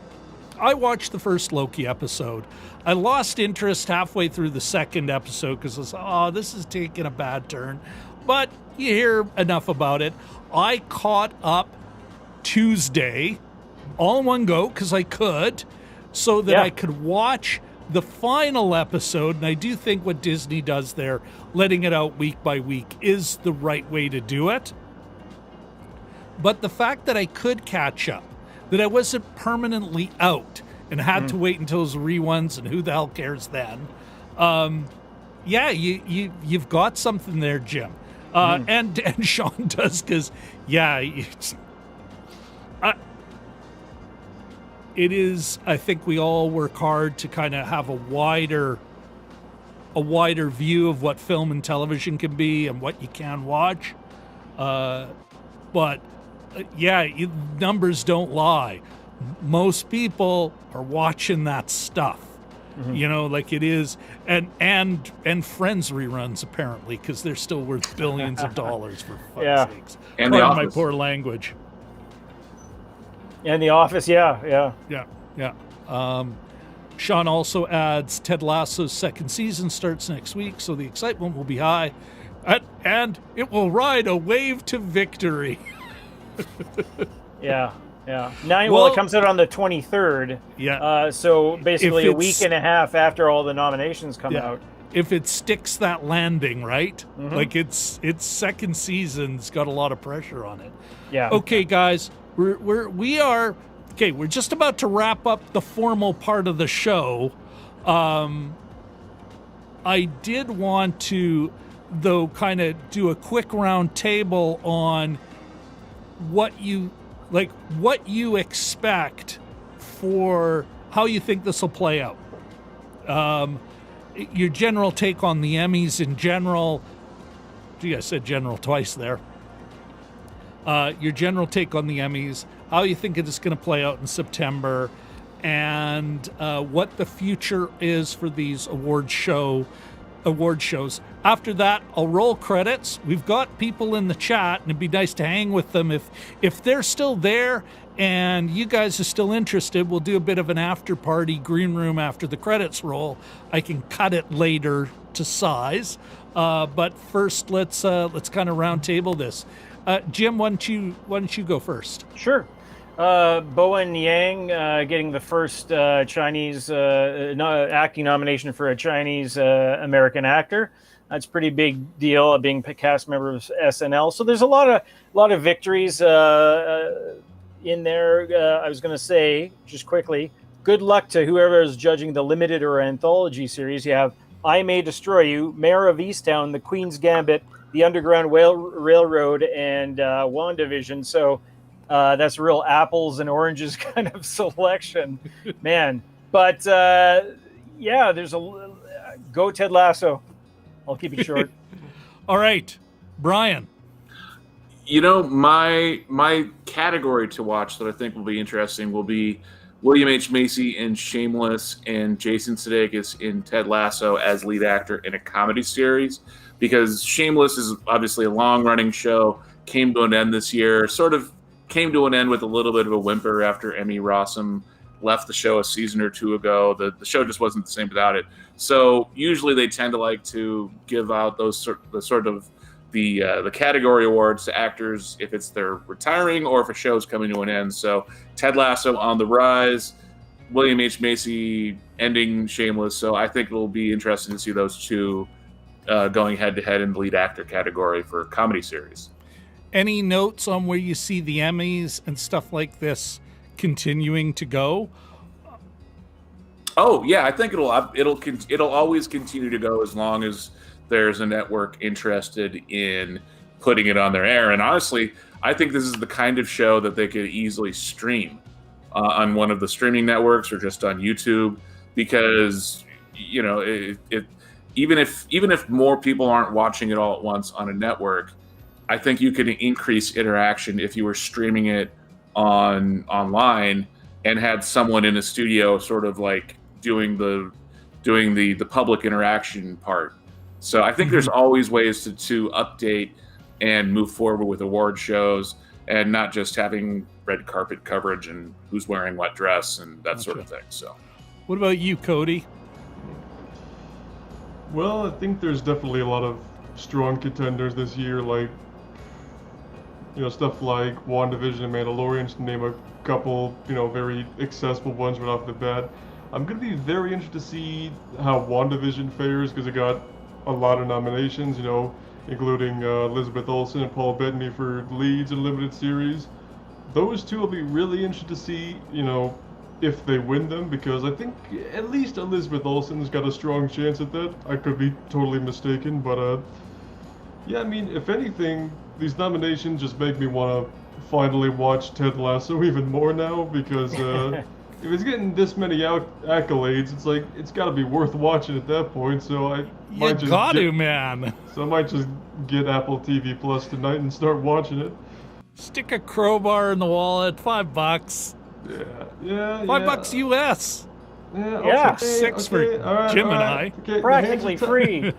[SPEAKER 1] Loki episode. I lost interest halfway through the second episode because I was, this is taking a bad turn. But you hear enough about it. I caught up Tuesday all in one go because I could, so that I could watch the final episode. And I do think what Disney does there, letting it out week by week, is the right way to do it. But the fact that I could catch up, that I wasn't permanently out and had to wait until those reruns, and who the hell cares then? You've got something there, Jim. And Sean does, because it is. I think we all work hard to kind of have a wider view of what film and television can be and what you can watch. But numbers don't lie. Most people are watching that stuff. Like it is, and Friends reruns apparently, because they're still worth billions of dollars, for fuck's sakes.
[SPEAKER 3] And
[SPEAKER 1] Pardon
[SPEAKER 3] The
[SPEAKER 1] my
[SPEAKER 3] Office.
[SPEAKER 1] poor language.
[SPEAKER 2] and The Office, yeah.
[SPEAKER 1] Sean also adds Ted Lasso's second season starts next week, so the excitement will be high, and it will ride a wave to victory.
[SPEAKER 2] Yeah. It comes out on the 23rd.
[SPEAKER 1] Yeah.
[SPEAKER 2] So basically a week and a half after all the nominations come out.
[SPEAKER 1] If it sticks that landing, right? Like its second season's got a lot of pressure on it.
[SPEAKER 2] Yeah.
[SPEAKER 1] Okay, guys, we're just about to wrap up the formal part of the show. I did want to, though, kind of do a quick round table on what you expect for how you think this will play out. Your general take on the Emmys in general. Gee, I said general twice there. Your general take on the Emmys, how you think it is going to play out in September, and what the future is for these award shows. After that, I'll roll credits. We've got people in the chat, and it'd be nice to hang with them. If they're still there and you guys are still interested, we'll do a bit of an after party green room after the credits roll. I can cut it later to size. But first, let's kind of round table this. Jim, why don't you go first?
[SPEAKER 2] Sure. Bowen Yang getting the first Chinese acting nomination for a Chinese American actor. That's a pretty big deal, being a cast member of SNL. So there's a lot of victories in there. I was going to say, just quickly, good luck to whoever is judging the limited or anthology series. You have I May Destroy You, Mayor of Easttown, The Queen's Gambit, The Underground Railroad, and WandaVision. So that's real apples and oranges kind of selection, man. But there's go Ted Lasso. I'll keep it short.
[SPEAKER 1] All right, Brian.
[SPEAKER 3] My category to watch that I think will be interesting will be William H. Macy in Shameless and Jason Sudeikis in Ted Lasso as lead actor in a comedy series, because Shameless is obviously a long-running show, came to an end this year, sort of came to an end with a little bit of a whimper after Emmy Rossum left the show a season or two ago. The show just wasn't the same without it. So usually they tend to like to give out the category awards to actors if it's they're retiring or if a show's coming to an end. So Ted Lasso on the rise, William H. Macy ending Shameless. So I think it'll be interesting to see those two going head to head in the lead actor category for comedy series.
[SPEAKER 1] Any notes on where you see the Emmys and stuff like this continuing to go?
[SPEAKER 3] Oh yeah, I think it'll always continue to go as long as there's a network interested in putting it on their air. And honestly, I think this is the kind of show that they could easily stream on one of the streaming networks or just on YouTube, because even if more people aren't watching it all at once on a network, I think you could increase interaction if you were streaming it online and had someone in a studio sort of like doing the public interaction part. So I think there's always ways to update and move forward with award shows and not just having red carpet coverage and who's wearing what dress and that sort of thing. So,
[SPEAKER 1] what about you, Cody?
[SPEAKER 4] Well, I think there's definitely a lot of strong contenders this year, like stuff like WandaVision and Mandalorian, just to name a couple, very accessible ones right off the bat. I'm going to be very interested to see how WandaVision fares, because it got a lot of nominations, including Elizabeth Olsen and Paul Bettany for leads in limited series. Those two will be really interested to see, if they win them, because I think at least Elizabeth Olsen's got a strong chance at that. I could be totally mistaken, but yeah, I mean, if anything, these nominations just make me want to finally watch Ted Lasso even more now, because if it's getting this many accolades, it's like it's got to be worth watching at that point. So I might just get Apple TV Plus tonight and start watching it.
[SPEAKER 1] Stick a crowbar in the wall at $5.
[SPEAKER 4] Yeah.
[SPEAKER 1] $5 US.
[SPEAKER 4] Yeah.
[SPEAKER 1] Okay, $6 for Jim and I.
[SPEAKER 4] Okay,
[SPEAKER 2] practically free.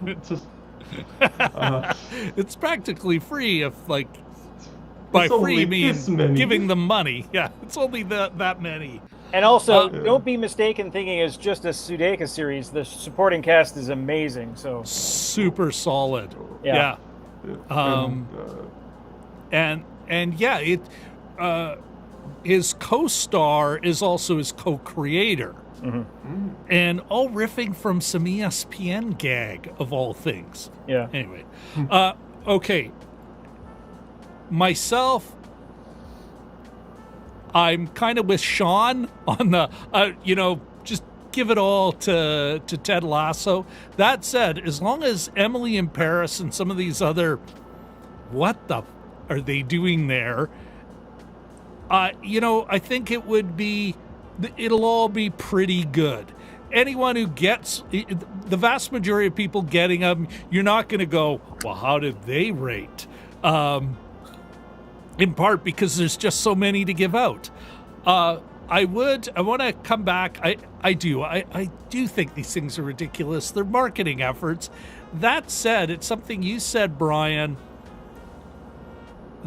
[SPEAKER 1] It's practically free if, like, by free means giving them money. Yeah, it's only that many.
[SPEAKER 2] And also, don't be mistaken thinking it's just a Sudeikis series. The supporting cast is amazing. So
[SPEAKER 1] super solid.
[SPEAKER 2] Yeah.
[SPEAKER 1] And yeah, his co-star is also his co-creator.
[SPEAKER 2] Mm-hmm.
[SPEAKER 1] And all riffing from some ESPN gag of all things.
[SPEAKER 2] Yeah.
[SPEAKER 1] Anyway, okay. Myself, I'm kind of with Sean on the, just give it all to Ted Lasso. That said, as long as Emily in Paris and some of these other, what the are they doing there? I think it'll all be pretty good. Anyone who gets, the vast majority of people getting them, you're not going to go, well, how did they rate? In part because there's just so many to give out. I want to come back. I do think these things are ridiculous. They're marketing efforts. That said, it's something you said, Brian.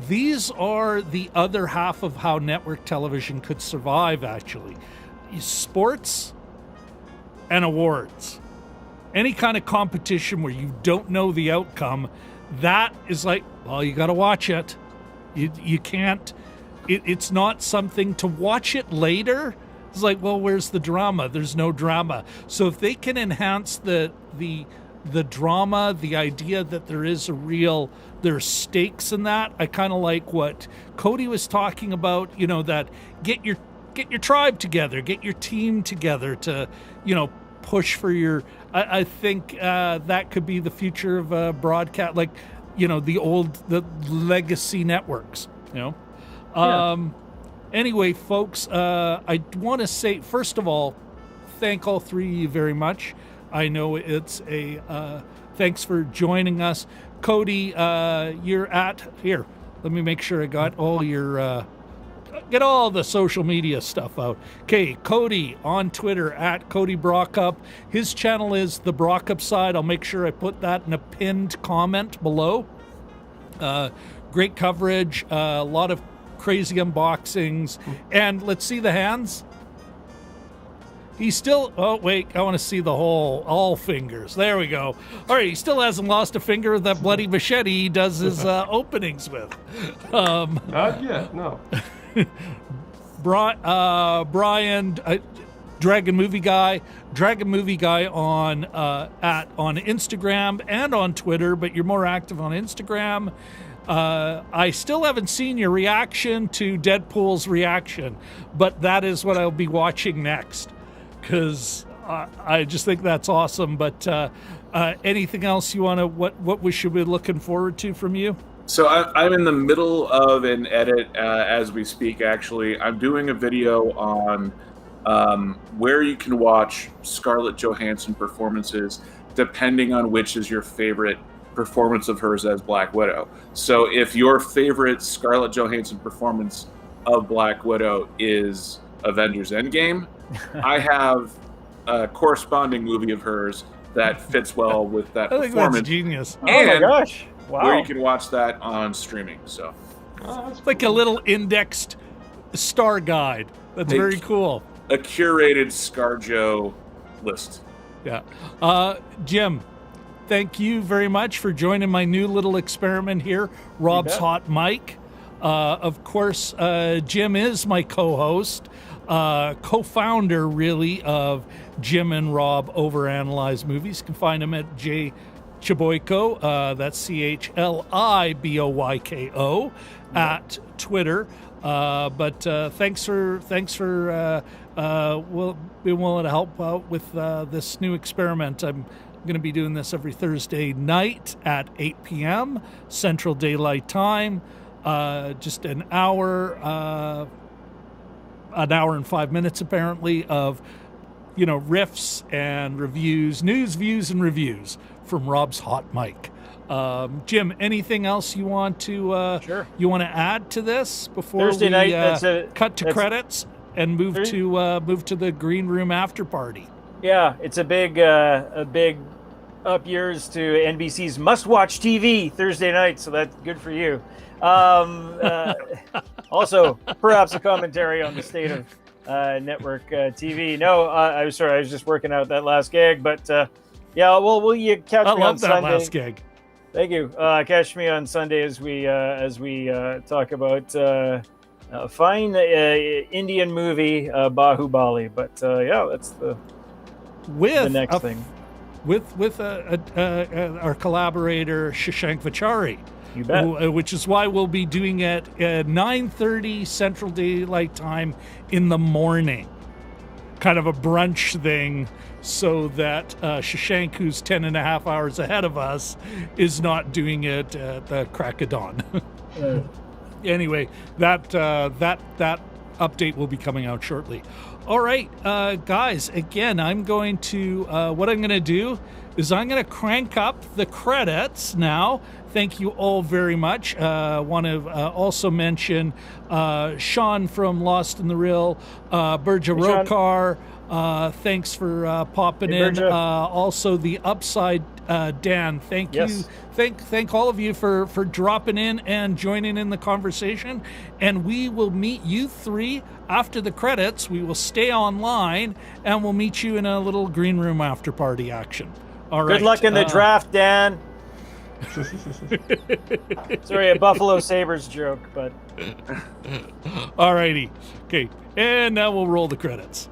[SPEAKER 1] These are the other half of how network television could survive, actually. Sports and awards. Any kind of competition where you don't know the outcome, that is like, well, you got to watch it. You can't, it's not something to watch it later. It's like, well, where's the drama? There's no drama. So if they can enhance the drama, the idea that there's stakes in that. I kind of like what Cody was talking about, that get your tribe together, get your team together to, push for your, I think that could be the future of broadcast, like, the legacy networks, Anyway, folks, I want to say, first of all, thank all three of you very much. I know it's thanks for joining us. Cody, you're here. Let me make sure I got all your, get all the social media stuff out. Okay, Cody on Twitter at Cody Brockup. His channel is The Brockup Side. I'll make sure I put that in a pinned comment below. Great coverage, a lot of crazy unboxings. And let's see the hands. He still. Oh wait, I want to see the all fingers. There we go. All right, he still hasn't lost a finger with that bloody machete he does his openings with.
[SPEAKER 4] Not yet, no.
[SPEAKER 1] Brian, Dragon Movie Guy on on Instagram and on Twitter, but you're more active on Instagram. I still haven't seen your reaction to Deadpool's reaction, but that is what I'll be watching next, because I just think that's awesome. But anything else you want to, what we should be looking forward to from you?
[SPEAKER 3] So I'm in the middle of an edit as we speak, actually. I'm doing a video on where you can watch Scarlett Johansson performances, depending on which is your favorite performance of hers as Black Widow. So if your favorite Scarlett Johansson performance of Black Widow is Avengers Endgame, I have a corresponding movie of hers that fits well with that
[SPEAKER 1] I think
[SPEAKER 3] performance.
[SPEAKER 1] that's genius.
[SPEAKER 2] Oh my
[SPEAKER 3] And
[SPEAKER 2] gosh! Wow.
[SPEAKER 3] where you can watch that on streaming. So
[SPEAKER 1] It's like a little indexed star guide. That's
[SPEAKER 3] Hey.
[SPEAKER 1] very cool.
[SPEAKER 3] a curated ScarJo list.
[SPEAKER 1] Yeah. Jim, thank you very much for joining my new little experiment here, Rob's
[SPEAKER 2] bet.
[SPEAKER 1] Hot Mic. Of course, Jim is my co-host, co-founder, really, of Jim and Rob Overanalyze Movies. You can find him at J Chiboyko, that's CHLIBOYKO, at Twitter. But thanks for being willing to help out with this new experiment. I'm going to be doing this every Thursday night at 8 p.m. Central Daylight Time. Just an hour and 5 minutes, apparently, of riffs and reviews, news, views, and reviews from Rob's Hot Mic. Jim, anything else you want to
[SPEAKER 2] Sure.
[SPEAKER 1] you want to add to this before
[SPEAKER 2] Thursday
[SPEAKER 1] we
[SPEAKER 2] night,
[SPEAKER 1] cut to credits and move to the green room after party?
[SPEAKER 2] Yeah, it's a big up years to NBC's must-watch TV Thursday night, so that's good for you. Also, perhaps a commentary on the state of network TV. No, I'm sorry, I was just working out that last gag, but yeah, well, will you catch
[SPEAKER 1] I
[SPEAKER 2] me on
[SPEAKER 1] love that
[SPEAKER 2] Sunday?
[SPEAKER 1] last gig.
[SPEAKER 2] Thank you. Catch me on Sunday as we talk about a fine Indian movie, Bahubali. But yeah, that's the next thing.
[SPEAKER 1] With our collaborator Shashank Vachari,
[SPEAKER 2] You bet.
[SPEAKER 1] which is why we'll be doing it at 9:30 Central Daylight Time in the morning, kind of a brunch thing, so that Shashank, who's 10 and a half hours ahead of us, is not doing it at the crack of dawn. Anyway, that update will be coming out shortly. All right, guys, again, I'm going to, what I'm going to do is I'm going to crank up the credits now. Thank you all very much. Want to also mention Sean from Lost in the Reel, Burja
[SPEAKER 2] Hey, Sean.
[SPEAKER 1] Rokar. Thanks for popping
[SPEAKER 2] Hey,
[SPEAKER 1] in.
[SPEAKER 2] Burja.
[SPEAKER 1] Also, the Upside Dan. Thank
[SPEAKER 2] Yes.
[SPEAKER 1] you. Thank all of you for dropping in and joining in the conversation. And we will meet you three after the credits. We will stay online and we'll meet you in a little green room after party action. All right.
[SPEAKER 2] Good luck in the draft, Dan. Sorry, a Buffalo Sabres joke, but
[SPEAKER 1] All righty. Okay. And now we'll roll the credits.